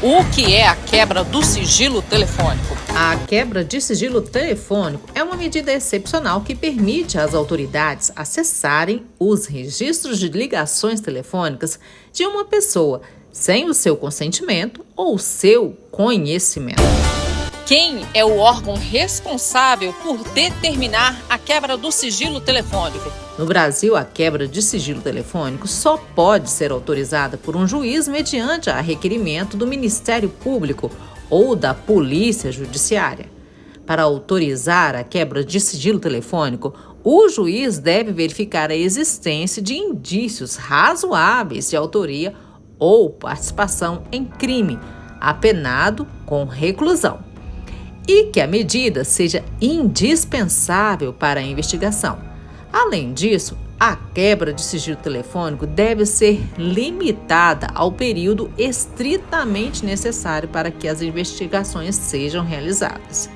O que é a quebra do sigilo telefônico? A quebra de sigilo telefônico é uma medida excepcional que permite às autoridades acessarem os registros de ligações telefônicas de uma pessoa sem o seu consentimento ou seu conhecimento. Quem é o órgão responsável por determinar a quebra do sigilo telefônico? No Brasil, a quebra de sigilo telefônico só pode ser autorizada por um juiz mediante a requerimento do Ministério Público ou da Polícia Judiciária. Para autorizar a quebra de sigilo telefônico, o juiz deve verificar a existência de indícios razoáveis de autoria ou participação em crime, apenado com reclusão, e que a medida seja indispensável para a investigação. Além disso, a quebra de sigilo telefônico deve ser limitada ao período estritamente necessário para que as investigações sejam realizadas.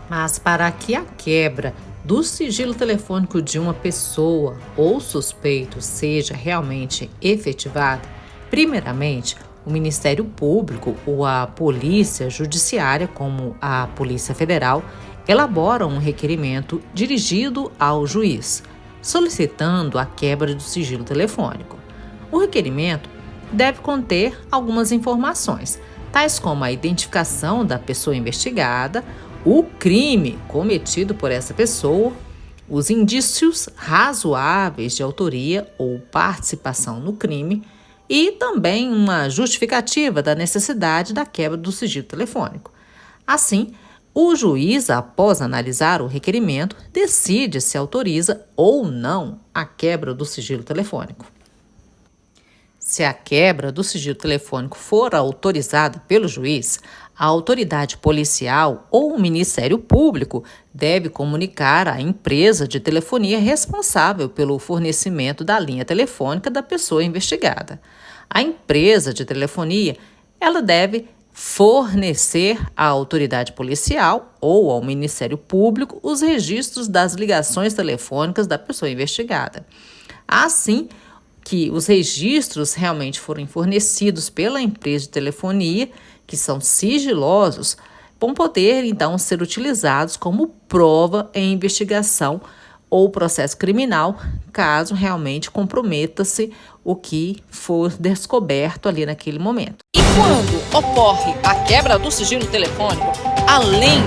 Mas para que a quebra do sigilo telefônico de uma pessoa ou suspeito seja realmente efetivada, primeiramente, o Ministério Público ou a Polícia Judiciária, como a Polícia Federal, elaboram um requerimento dirigido ao juiz, solicitando a quebra do sigilo telefônico. O requerimento deve conter algumas informações, tais como a identificação da pessoa investigada, o crime cometido por essa pessoa, os indícios razoáveis de autoria ou participação no crime, e também uma justificativa da necessidade da quebra do sigilo telefônico. Assim, o juiz, após analisar o requerimento, decide se autoriza ou não a quebra do sigilo telefônico. Se a quebra do sigilo telefônico for autorizada pelo juiz, a autoridade policial ou o Ministério Público deve comunicar à empresa de telefonia responsável pelo fornecimento da linha telefônica da pessoa investigada. A empresa de telefonia, ela deve fornecer à autoridade policial ou ao Ministério Público os registros das ligações telefônicas da pessoa investigada. Assim que os registros realmente forem fornecidos pela empresa de telefonia, que são sigilosos, vão poder, então, ser utilizados como prova em investigação ou processo criminal, caso realmente comprometa-se o que for descoberto ali naquele momento. E quando ocorre a quebra do sigilo telefônico, além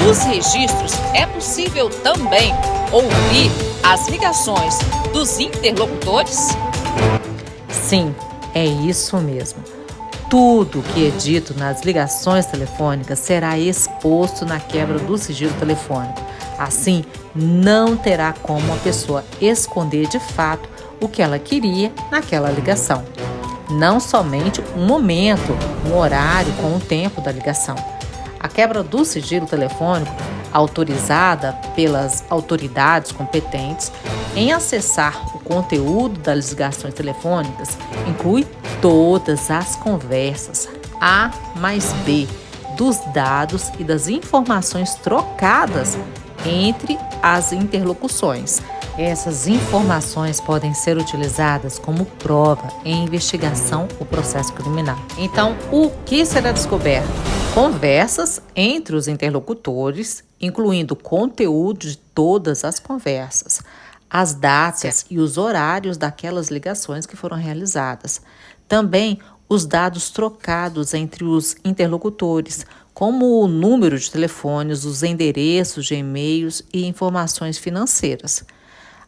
dos registros, é possível também ouvir as ligações dos interlocutores? Sim, é isso mesmo. Tudo que é dito nas ligações telefônicas será exposto na quebra do sigilo telefônico. Assim, não terá como a pessoa esconder de fato o que ela queria naquela ligação. Não somente um momento, um horário com o tempo da ligação. A quebra do sigilo telefônico, autorizada pelas autoridades competentes em acessar o conteúdo das ligações telefônicas, inclui todas as conversas A mais B dos dados e das informações trocadas entre as interlocuções. Essas informações podem ser utilizadas como prova em investigação ou processo criminal. Então, o que será descoberto? Conversas entre os interlocutores, incluindo o conteúdo de todas as conversas, as datas e os horários daquelas ligações que foram realizadas. Também os dados trocados entre os interlocutores, como o número de telefones, os endereços de e-mails e informações financeiras.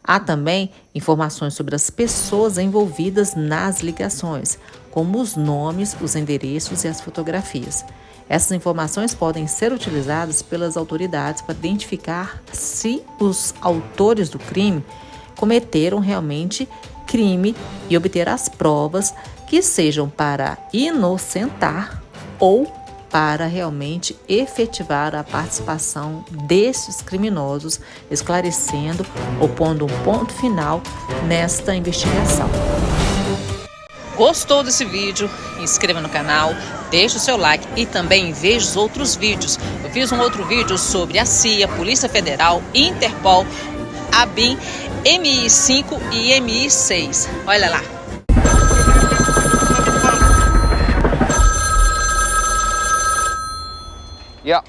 Há também informações sobre as pessoas envolvidas nas ligações, como os nomes, os endereços e as fotografias. Essas informações podem ser utilizadas pelas autoridades para identificar se os autores do crime cometeram realmente crime e obter as provas que sejam para inocentar ou para realmente efetivar a participação desses criminosos, esclarecendo ou pondo um ponto final nesta investigação. Gostou desse vídeo? Inscreva no canal, deixe o seu like e também veja os outros vídeos. Eu fiz um outro vídeo sobre a CIA, Polícia Federal, Interpol, ABIN, MI5 e MI6. Olha lá. Yeah.